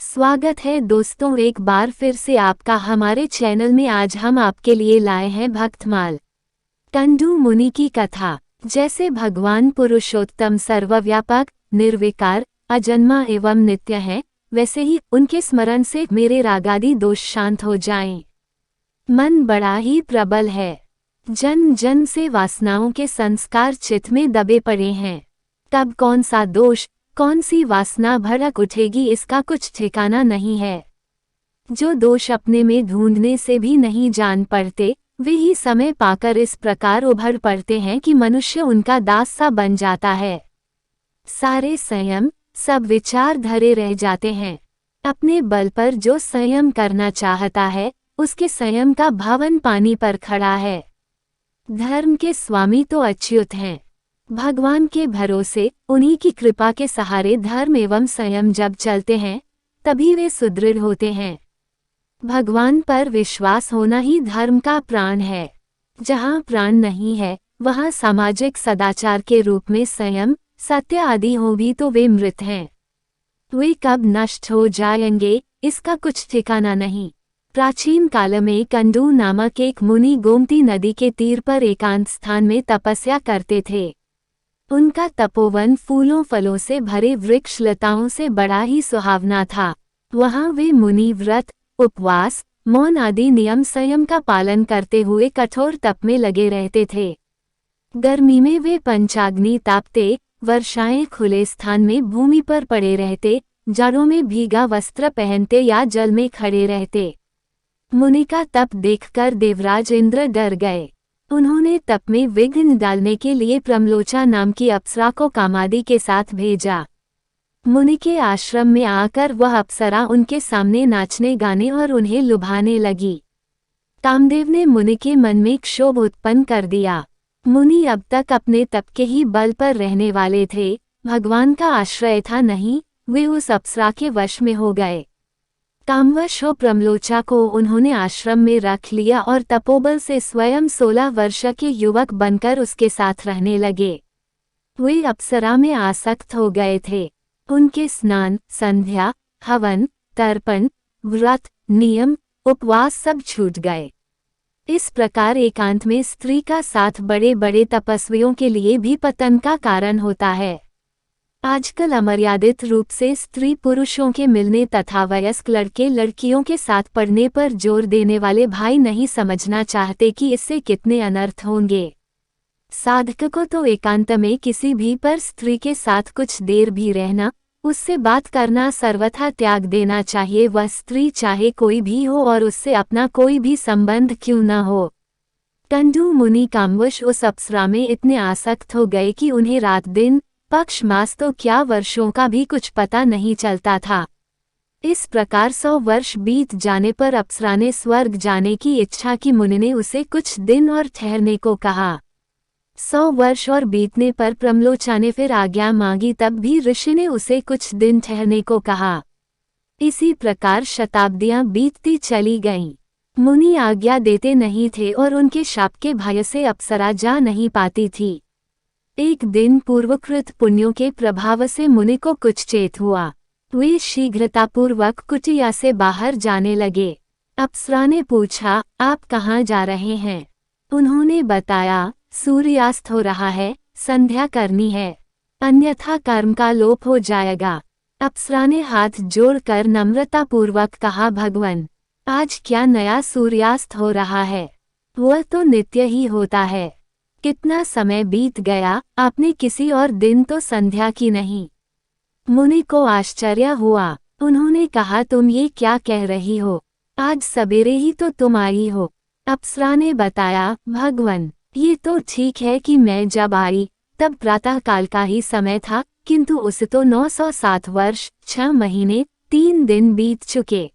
स्वागत है दोस्तों, एक बार फिर से आपका हमारे चैनल में। आज हम आपके लिए लाए हैं भक्तमाल कंडू मुनि की कथा। जैसे भगवान पुरुषोत्तम सर्वव्यापक, निर्विकार, अजन्मा एवं नित्य हैं, वैसे ही उनके स्मरण से मेरे रागादि दोष शांत हो जाएं। मन बड़ा ही प्रबल है, जन्म जन्म से वासनाओं के संस्कार चित्त में दबे पड़े हैं। कब कौन सा दोष, कौन सी वासना भड़क उठेगी, इसका कुछ ठिकाना नहीं है। जो दोष अपने में ढूंढने से भी नहीं जान पड़ते, वे ही समय पाकर इस प्रकार उभर पड़ते हैं कि मनुष्य उनका दास सा बन जाता है। सारे संयम, सब विचार धरे रह जाते हैं। अपने बल पर जो संयम करना चाहता है, उसके संयम का भवन पानी पर खड़ा है। धर्म के स्वामी तो अच्युत हैं। भगवान के भरोसे, उन्हीं की कृपा के सहारे धर्म एवं संयम जब चलते हैं, तभी वे सुदृढ़ होते हैं। भगवान पर विश्वास होना ही धर्म का प्राण है। जहाँ प्राण नहीं है, वहाँ सामाजिक सदाचार के रूप में संयम, सत्य आदि हो भी तो वे मृत हैं। वे कब नष्ट हो जाएंगे, इसका कुछ ठिकाना नहीं। प्राचीन काल में कंडू नामक एक मुनि गोमती नदी के तीर पर एकांत स्थान में तपस्या करते थे। उनका तपोवन फूलों फलों से भरे वृक्ष लताओं से बड़ा ही सुहावना था। वहाँ वे मुनि व्रत, उपवास, मौन आदि नियम संयम का पालन करते हुए कठोर तप में लगे रहते थे। गर्मी में वे पंचाग्नि तापते, वर्षाएं खुले स्थान में भूमि पर पड़े रहते, जाड़ों में भीगा वस्त्र पहनते या जल में खड़े रहते। मुनि का तप देखकर देवराज इंद्र डर गए। उन्होंने तप में विघ्न डालने के लिए प्रमलोचा नाम की अप्सरा को कामादि के साथ भेजा। मुनि के आश्रम में आकर वह अप्सरा उनके सामने नाचने गाने और उन्हें लुभाने लगी। कामदेव ने मुनि के मन में क्षोभ उत्पन्न कर दिया। मुनि अब तक अपने तप के ही बल पर रहने वाले थे, भगवान का आश्रय था नहीं। वे उस अप्सरा के वश में हो गए। कामवश हो प्रमलोचा को उन्होंने आश्रम में रख लिया और तपोबल से स्वयं 16 वर्ष के युवक बनकर उसके साथ रहने लगे। वे अप्सरा में आसक्त हो गए थे। उनके स्नान, संध्या, हवन, तर्पण, व्रत, नियम, उपवास सब छूट गए। इस प्रकार एकांत में स्त्री का साथ बड़े बड़े तपस्वियों के लिए भी पतन का कारण होता है। आजकल अमर्यादित रूप से स्त्री पुरुषों के मिलने तथा वयस्क लड़के लड़कियों के साथ पढ़ने पर जोर देने वाले भाई नहीं समझना चाहते कि इससे कितने अनर्थ होंगे। साधक को तो एकांत में किसी भी पर स्त्री के साथ कुछ देर भी रहना, उससे बात करना सर्वथा त्याग देना चाहिए। वह स्त्री चाहे कोई भी हो और उससे अपना कोई भी संबंध क्यों न हो। कंडू मुनि कामवश उस अप्सरा में इतने आसक्त हो गए कि उन्हें रात दिन, पक्ष मास तो क्या वर्षों का भी कुछ पता नहीं चलता था। इस प्रकार 100 वर्ष बीत जाने पर अप्सरा ने स्वर्ग जाने की इच्छा की। मुनि ने उसे कुछ दिन और ठहरने को कहा। 100 वर्ष और बीतने पर प्रमलोचा ने फिर आज्ञा मांगी, तब भी ऋषि ने उसे कुछ दिन ठहरने को कहा। इसी प्रकार शताब्दियां बीतती चली गईं। मुनि आज्ञा देते नहीं थे और उनके शाप के भय से अप्सरा जा नहीं पाती थी। एक दिन पूर्वकृत पुण्यों के प्रभाव से मुनि को कुछ चेत हुआ। वे शीघ्रतापूर्वक कुटिया से बाहर जाने लगे। अप्सरा ने पूछा, आप कहाँ जा रहे हैं? उन्होंने बताया, सूर्यास्त हो रहा है, संध्या करनी है, अन्यथा कर्म का लोप हो जाएगा। अप्सरा ने हाथ जोड़कर नम्रतापूर्वक कहा, भगवन, आज क्या नया सूर्यास्त हो रहा है? वह तो नित्य ही होता है। कितना समय बीत गया, आपने किसी और दिन तो संध्या की नहीं। मुनि को आश्चर्य हुआ। उन्होंने कहा, तुम ये क्या कह रही हो? आज सवेरे ही तो तुम आई हो। अप्सरा ने बताया, भगवन, ये तो ठीक है कि मैं जब आई तब प्रातः काल का ही समय था, किंतु उसे तो 907 वर्ष 6 महीने 3 दिन बीत चुके।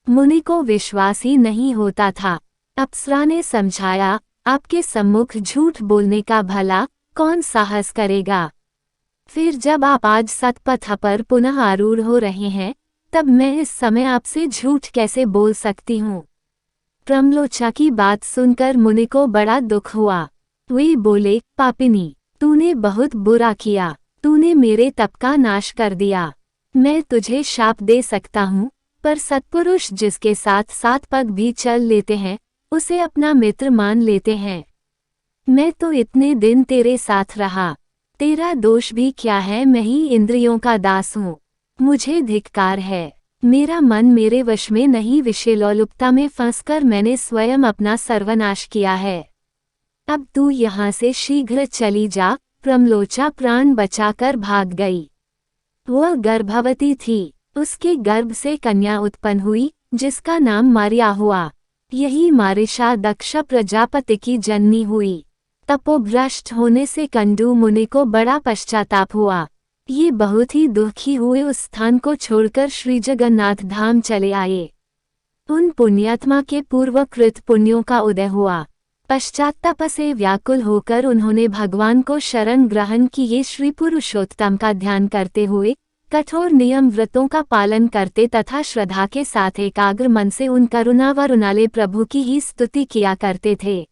मुनि को विश्वास ही नहीं होता था। अप्सरा ने समझाया, आपके सम्मुख झूठ बोलने का भला कौन साहस करेगा? फिर जब आप आज सतपथ पर पुनः आरूढ़ हो रहे हैं, तब मैं इस समय आपसे झूठ कैसे बोल सकती हूँ? प्रमलोचा की बात सुनकर मुनि को बड़ा दुख हुआ। वे बोले, पापिनी, तूने बहुत बुरा किया। तूने मेरे तप का नाश कर दिया। मैं तुझे शाप दे सकता हूँ, पर सत्पुरुष जिसके साथ 7 पग भी चल लेते हैं उसे अपना मित्र मान लेते हैं। मैं तो इतने दिन तेरे साथ रहा, तेरा दोष भी क्या है, मैं ही इंद्रियों का दास हूँ। मुझे धिक्कार है, मेरा मन मेरे वश में नहीं, विषयलोलुपता में फंसकर मैंने स्वयं अपना सर्वनाश किया है। अब तू यहाँ से शीघ्र चली जा। प्रमलोचा प्राण बचाकर भाग गई। वह गर्भवती थी, उसके गर्भ से कन्या उत्पन्न हुई जिसका नाम मारिया हुआ। यही मारिशा दक्ष प्रजापति की जननी हुई। तपोभ्रष्ट होने से कंडू मुनि को बड़ा पश्चाताप हुआ। ये बहुत ही दुखी हुए उस स्थान को छोड़कर श्री जगन्नाथ धाम चले आए। उन पुण्यात्मा के पूर्वकृत पुण्यों का उदय हुआ। पश्चाताप से व्याकुल होकर उन्होंने भगवान को शरण ग्रहण की। ये श्री पुरुषोत्तम का ध्यान करते हुए कठोर नियम व्रतों का पालन करते तथा श्रद्धा के साथ एकाग्र मन से उन करुणा वरुणाले प्रभु की ही स्तुति किया करते थे।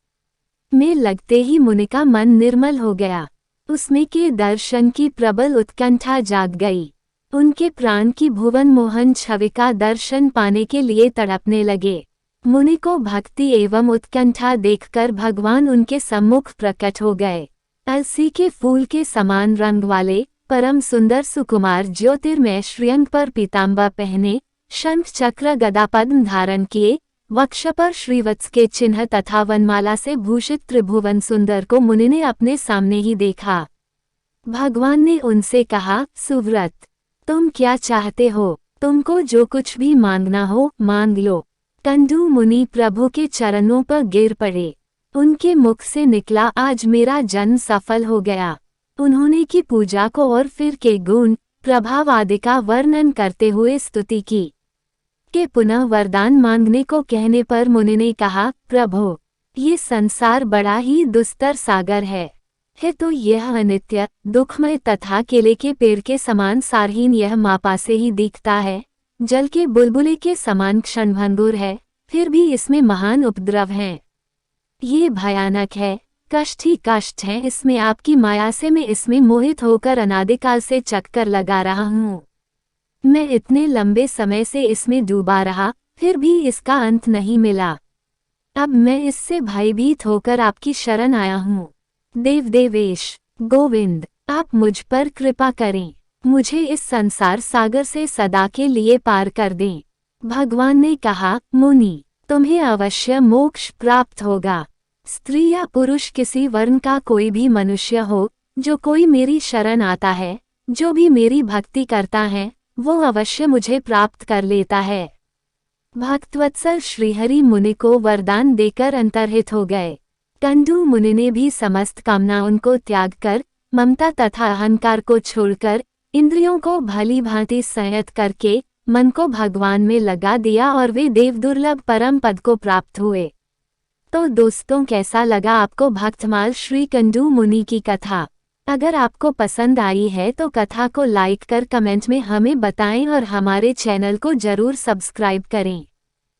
में लगते ही मुनि का मन निर्मल हो गया। उसमें के दर्शन की प्रबल उत्कंठा जाग गई। उनके प्राण की भुवन मोहन छवि का दर्शन पाने के लिए तड़पने लगे। मुनि को भक्ति एवं उत्कंठा देखकर भगवान उनके सम्मुख प्रकट हो गए। अलसी के फूल के समान रंग वाले परम सुंदर सुकुमार ज्योतिर्मय श्रीअंग पर पीताम्बर पहने, शंख चक्र गदा पद्म धारण किए, वक्ष पर श्रीवत्स के चिन्ह तथा वनमाला से भूषित त्रिभुवन सुंदर को मुनि ने अपने सामने ही देखा। भगवान ने उनसे कहा, सुव्रत, तुम क्या चाहते हो? तुमको जो कुछ भी मांगना हो मांग लो। कंडू मुनि प्रभु के चरणों पर गिर पड़े। उनके मुख से निकला, आज मेरा जन्म सफल हो गया। उन्होंने की पूजा को और फिर के गुण प्रभाव आदि का वर्णन करते हुए स्तुति की। के पुनः वरदान मांगने को कहने पर मुनि ने कहा, प्रभो, ये संसार बड़ा ही दुस्तर सागर है तो यह अनित्य दुखमय तथा केले के पेड़ के समान सारहीन यह मापा से ही दिखता है। जल के बुलबुले के समान क्षणभंगुर है, फिर भी इसमें महान उपद्रव हैं। ये भयानक है, कष्ट ही कष्ट है। इसमें आपकी माया से मैं इसमें मोहित होकर अनादिकाल से चक्कर लगा रहा हूँ। मैं इतने लंबे समय से इसमें डूबा रहा, फिर भी इसका अंत नहीं मिला। अब मैं इससे भयभीत होकर आपकी शरण आया हूँ। देव देवेश गोविंद, आप मुझ पर कृपा करें, मुझे इस संसार सागर से सदा के लिए पार कर दें। भगवान ने कहा, मुनि, तुम्हें अवश्य मोक्ष प्राप्त होगा। स्त्री या पुरुष किसी वर्ण का कोई भी मनुष्य हो, जो कोई मेरी शरण आता है, जो भी मेरी भक्ति करता है, वो अवश्य मुझे प्राप्त कर लेता है। भक्तवत्सल श्रीहरि मुनि को वरदान देकर अंतर्हित हो गए। कंडू मुनि ने भी समस्त कामनाओं को त्याग कर, ममता तथा अहंकार को छोड़कर, इंद्रियों को भली भांति संयत करके मन को भगवान में लगा दिया और वे देव दुर्लभ परम पद को प्राप्त हुए। तो दोस्तों, कैसा लगा आपको भक्तमाल श्री कंडू मुनि की कथा? अगर आपको पसंद आई है तो कथा को लाइक कर कमेंट में हमें बताएं और हमारे चैनल को जरूर सब्सक्राइब करें।